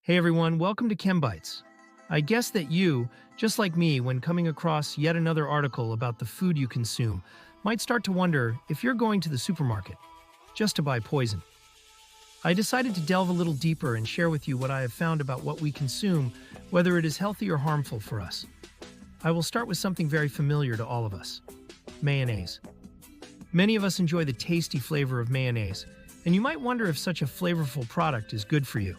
Hey everyone, welcome to ChemBites. I guess that you, just like me, when coming across yet another article about the food you consume, might start to wonder if you're going to the supermarket just to buy poison. I decided to delve a little deeper and share with you what I have found about what we consume, whether it is healthy or harmful for us. I will start with something very familiar to all of us: mayonnaise. Many of us enjoy the tasty flavor of mayonnaise, and you might wonder if such a flavorful product is good for you.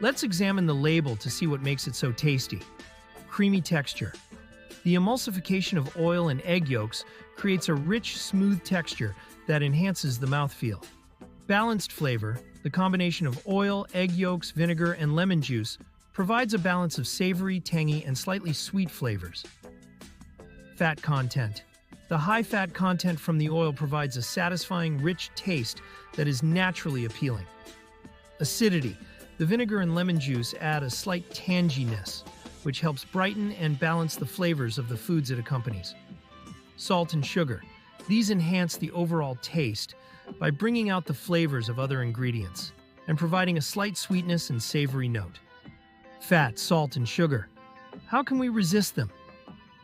Let's examine the label to see what makes it so tasty. Creamy texture. The emulsification of oil and egg yolks creates a rich, smooth texture that enhances the mouthfeel. Balanced flavor. The combination of oil, egg yolks, vinegar, and lemon juice provides a balance of savory, tangy, and slightly sweet flavors. Fat content. The high fat content from the oil provides a satisfying, rich taste that is naturally appealing. Acidity. The vinegar and lemon juice add a slight tanginess, which helps brighten and balance the flavors of the foods it accompanies. Salt and sugar. These enhance the overall taste by bringing out the flavors of other ingredients and providing a slight sweetness and savory note. Fat, salt, and sugar. How can we resist them?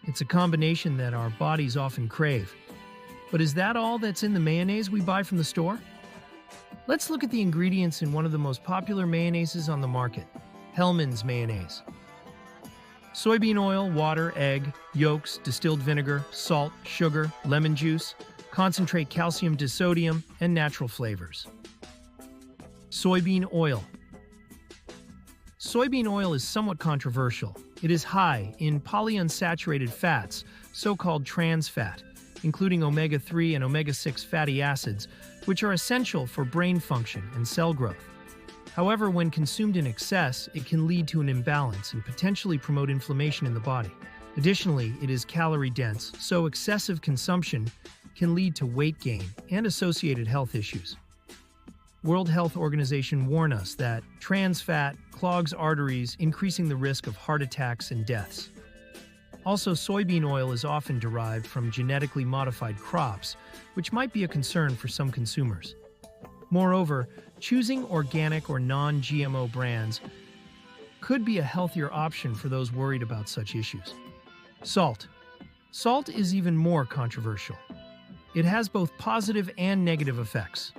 It's a combination that our bodies often crave. But is that all that's in the mayonnaise we buy from the store? Let's look at the ingredients in one of the most popular mayonnaises on the market, Hellmann's mayonnaise. Soybean oil, water, egg, yolks, distilled vinegar, salt, sugar, lemon juice, concentrate calcium disodium, and natural flavors. Soybean oil. Soybean oil is somewhat controversial. It is high in polyunsaturated fats, so-called trans fat, including omega-3 and omega-6 fatty acids, which are essential for brain function and cell growth. However, when consumed in excess, it can lead to an imbalance and potentially promote inflammation in the body. Additionally, it is calorie-dense, so excessive consumption can lead to weight gain and associated health issues. World Health Organization warns us that trans fat clogs arteries, increasing the risk of heart attacks and deaths. Also, soybean oil is often derived from genetically modified crops, which might be a concern for some consumers. Moreover, choosing organic or non-GMO brands could be a healthier option for those worried about such issues. Salt. Salt is even more controversial. It has both positive and negative effects.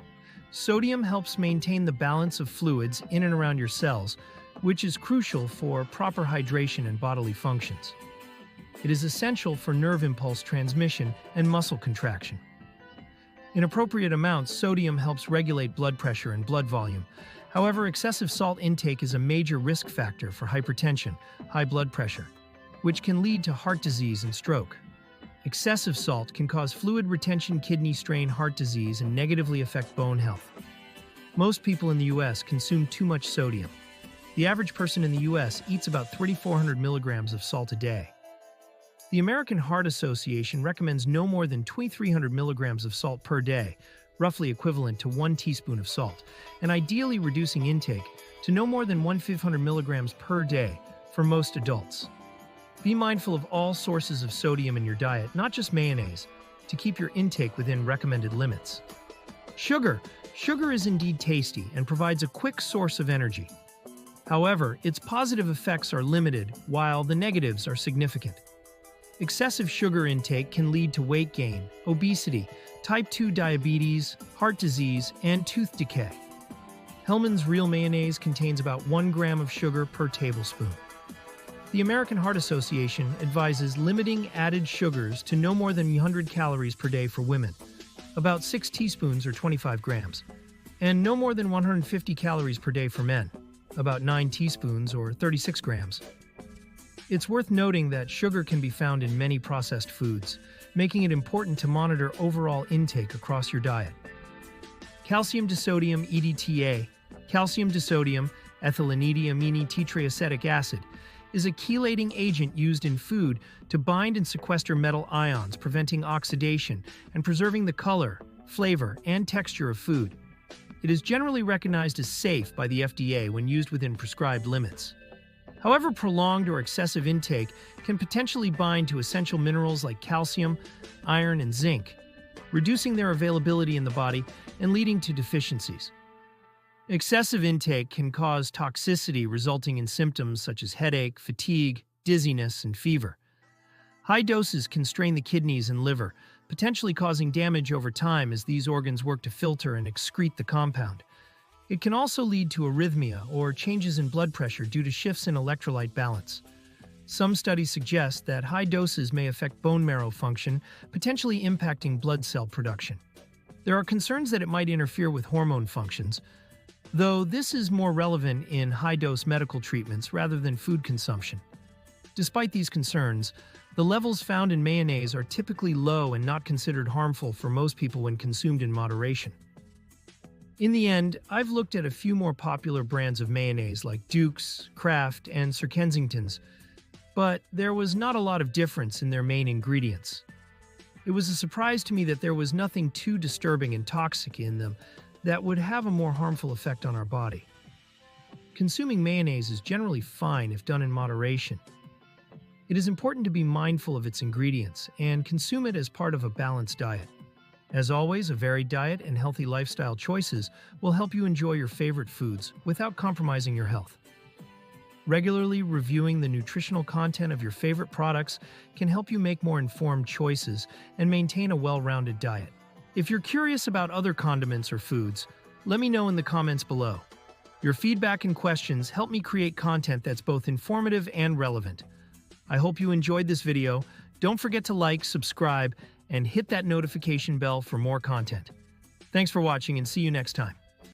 Sodium helps maintain the balance of fluids in and around your cells, which is crucial for proper hydration and bodily functions. It is essential for nerve impulse transmission and muscle contraction. In appropriate amounts, sodium helps regulate blood pressure and blood volume. However, excessive salt intake is a major risk factor for hypertension, high blood pressure, which can lead to heart disease and stroke. Excessive salt can cause fluid retention, kidney strain, heart disease, and negatively affect bone health. Most people in the U.S. consume too much sodium. The average person in the U.S. eats about 3,400 milligrams of salt a day. The American Heart Association recommends no more than 2,300 milligrams of salt per day, roughly equivalent to 1 teaspoon of salt, and ideally reducing intake to no more than 1,500 milligrams per day for most adults. Be mindful of all sources of sodium in your diet, not just mayonnaise, to keep your intake within recommended limits. Sugar. Sugar is indeed tasty and provides a quick source of energy. However, its positive effects are limited, while the negatives are significant. Excessive sugar intake can lead to weight gain, obesity, type 2 diabetes, heart disease, and tooth decay. Hellmann's real mayonnaise contains about 1 gram of sugar per tablespoon. The American Heart Association advises limiting added sugars to no more than 100 calories per day for women, about 6 teaspoons or 25 grams, and no more than 150 calories per day for men, about 9 teaspoons or 36 grams. It's worth noting that sugar can be found in many processed foods, making it important to monitor overall intake across your diet. Calcium Disodium EDTA, calcium disodium ethylenediamine tetraacetic acid, is a chelating agent used in food to bind and sequester metal ions, preventing oxidation and preserving the color, flavor, and texture of food. It is generally recognized as safe by the FDA when used within prescribed limits. However, prolonged or excessive intake can potentially bind to essential minerals like calcium, iron, and zinc, reducing their availability in the body and leading to deficiencies. Excessive intake can cause toxicity, resulting in symptoms such as headache, fatigue, dizziness, and fever. High doses can strain the kidneys and liver, potentially causing damage over time as these organs work to filter and excrete the compound. It can also lead to arrhythmia or changes in blood pressure due to shifts in electrolyte balance. Some studies suggest that high doses may affect bone marrow function, potentially impacting blood cell production. There are concerns that it might interfere with hormone functions, though this is more relevant in high-dose medical treatments rather than food consumption. Despite these concerns, the levels found in mayonnaise are typically low and not considered harmful for most people when consumed in moderation. In the end, I've looked at a few more popular brands of mayonnaise like Duke's, Kraft, and Sir Kensington's, but there was not a lot of difference in their main ingredients. It was a surprise to me that there was nothing too disturbing and toxic in them that would have a more harmful effect on our body. Consuming mayonnaise is generally fine if done in moderation. It is important to be mindful of its ingredients and consume it as part of a balanced diet. As always, a varied diet and healthy lifestyle choices will help you enjoy your favorite foods without compromising your health. Regularly reviewing the nutritional content of your favorite products can help you make more informed choices and maintain a well-rounded diet. If you're curious about other condiments or foods, let me know in the comments below. Your feedback and questions help me create content that's both informative and relevant. I hope you enjoyed this video. Don't forget to like, subscribe, and hit that notification bell for more content. Thanks for watching and see you next time.